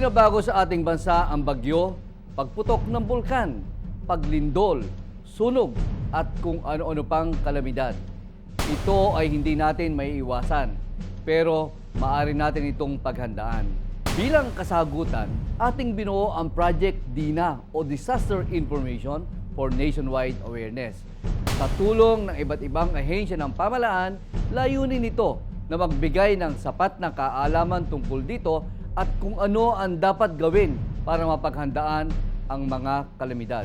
Binabago sa ating bansa ang bagyo, pagputok ng bulkan, paglindol, sunog at kung ano-ano pang kalamidad. Ito ay hindi natin maiiwasan, pero maaari natin itong paghandaan. Bilang kasagutan, ating binuo ang Project DINA o Disaster Information for Nationwide Awareness. Sa tulong ng iba't ibang ahensya ng pamahalaan, layunin nito na magbigay ng sapat na kaalaman tungkol dito at kung ano ang dapat gawin para mapaghandaan ang mga kalamidad.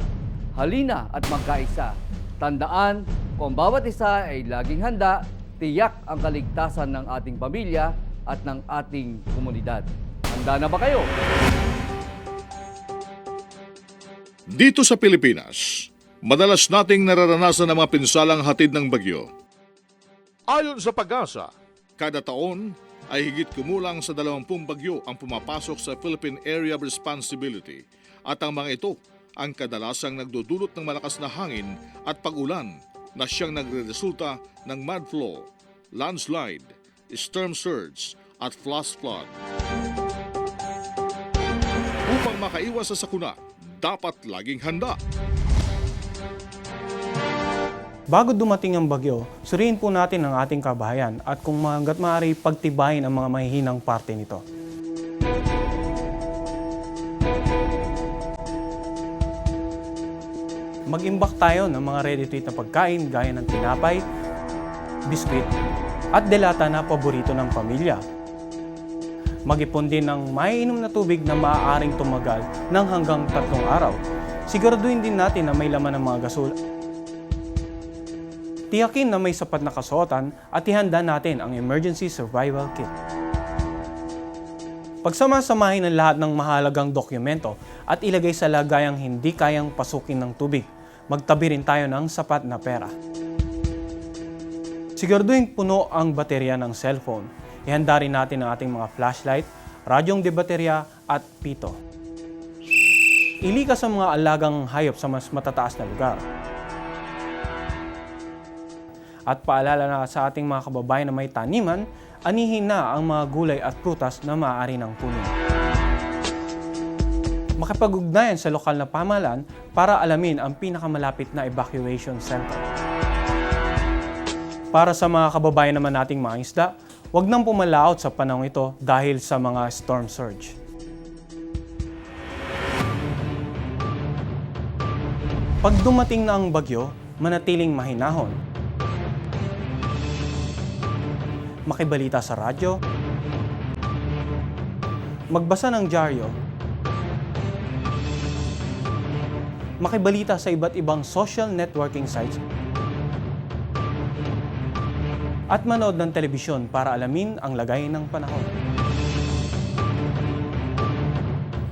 Halina at magkaisa. Tandaan, kung bawat isa ay laging handa, tiyak ang kaligtasan ng ating pamilya at ng ating komunidad. Handa na ba kayo? Dito sa Pilipinas, madalas nating nararanasan ang mga pinsalang hatid ng bagyo. Ayon sa Pag-asa, kada taon ay higit kumulang sa 20 bagyo ang pumapasok sa Philippine Area of Responsibility at ang mga ito ang kadalasang nagdudulot ng malakas na hangin at pag-ulan na siyang nagreresulta ng mud flow, landslide, storm surge at flash flood. Upang makaiwas sa sakuna, dapat laging handa. Bago dumating ang bagyo, suriin po natin ang ating kabahayan at kung hangga't maaari pagtibayin ang mga mahihinang parte nito. Mag-imbak tayo ng mga ready-to-eat na pagkain gaya ng tinapay, biskwit at delata na paborito ng pamilya. Mag-ipon din ng maiinom na tubig na maaaring tumagal ng hanggang 3 araw. Siguraduhin din natin na may laman ng mga gasol. Tiyakin na may sapat na kasuotan at ihanda natin ang Emergency Survival Kit. Pagsama-samahin ang lahat ng mahalagang dokumento at ilagay sa lagayang hindi kayang pasukin ng tubig. Magtabi rin tayo ng sapat na pera. Siguraduhin puno ang baterya ng cellphone. Ihanda rin natin ang ating mga flashlight, radyong debaterya at pito. Ilikas ang mga alagang hayop sa mas matataas na lugar. At paalala na sa ating mga kababayan na may taniman, anihin na ang mga gulay at prutas na maaari ng punin. Makipag-ugnayan sa lokal na pamahalaan para alamin ang pinakamalapit na evacuation center. Para sa mga kababayan naman nating mga isda, huwag nang pumalaot sa panahon ito dahil sa mga storm surge. Pag dumating na ang bagyo, manatiling mahinahon. Makibalita sa radyo, magbasa ng dyaryo, makibalita sa iba't ibang social networking sites, at manood ng telebisyon para alamin ang lagay ng panahon.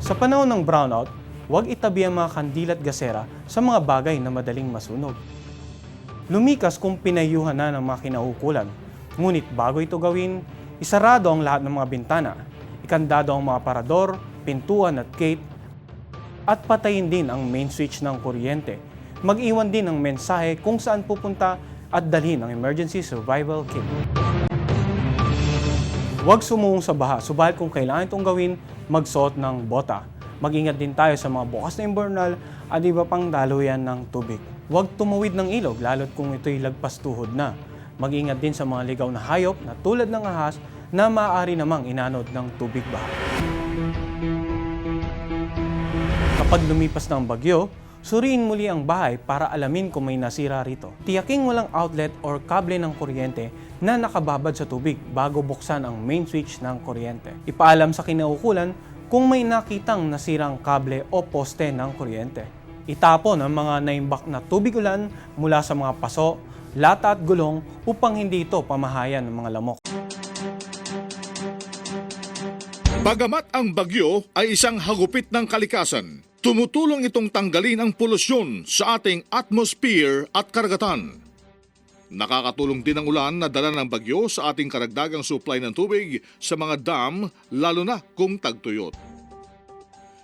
Sa panahon ng brownout, huwag itabi ang mga kandila at gasera sa mga bagay na madaling masunog. Lumikas kung pinayuhan na ng mga kinaukulan. Ngunit bago ito gawin, isarado ang lahat ng mga bintana, ikandado ang mga parador, pintuan at gate, at patayin din ang main switch ng kuryente. Mag-iwan din ng mensahe kung saan pupunta at dalhin ang Emergency Survival Kit. Huwag sumuong sa baha, subalit kung kailangan itong gawin, magsuot ng bota. Mag-ingat din tayo sa mga bukas na imburnal at iba pang daluyan ng tubig. Huwag tumawid ng ilog, lalo't kung ito'y lagpas tuhod na. Mag-ingat din sa mga ligaw na hayop na tulad ng ahas na maaari namang inanod ng tubig baha. Kapag lumipas ng bagyo, suriin muli ang bahay para alamin kung may nasira rito. Tiyaking walang outlet or kable ng kuryente na nakababad sa tubig bago buksan ang main switch ng kuryente. Ipaalam sa kinaukulan kung may nakitang nasirang kable o poste ng kuryente. Itapon ang mga naimbak na tubig ulan mula sa mga paso, lata at gulong upang hindi ito pamahayan ng mga lamok. Bagamat ang bagyo ay isang hagupit ng kalikasan, tumutulong itong tanggalin ang polusyon sa ating atmosphere at karagatan. Nakakatulong din ang ulan na dala ng bagyo sa ating karagdagang supply ng tubig sa mga dam, lalo na kung tagtuyot.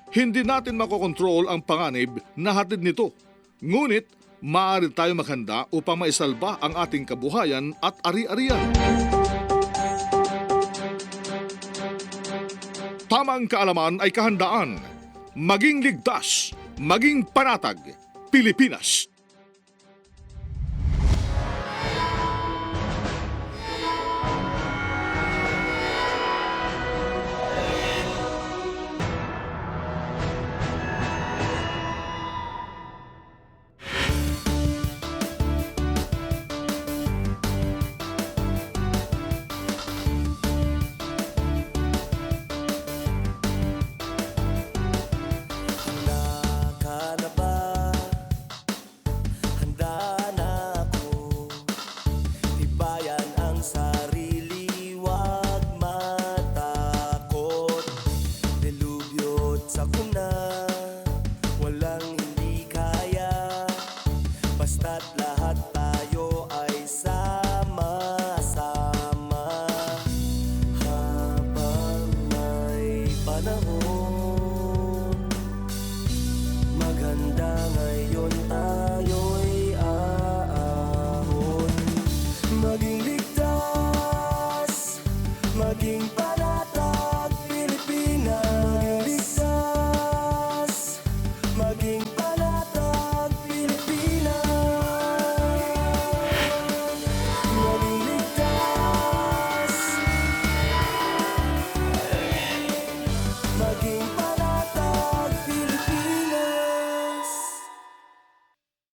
Hindi natin makokontrol ang panganib na hatid nito, ngunit maaari tayo maghanda upang maisalba ang ating kabuhayan at ari-arian. tamang kaalaman ay kahandaan. Maging ligtas, maging panatag. Pilipinas.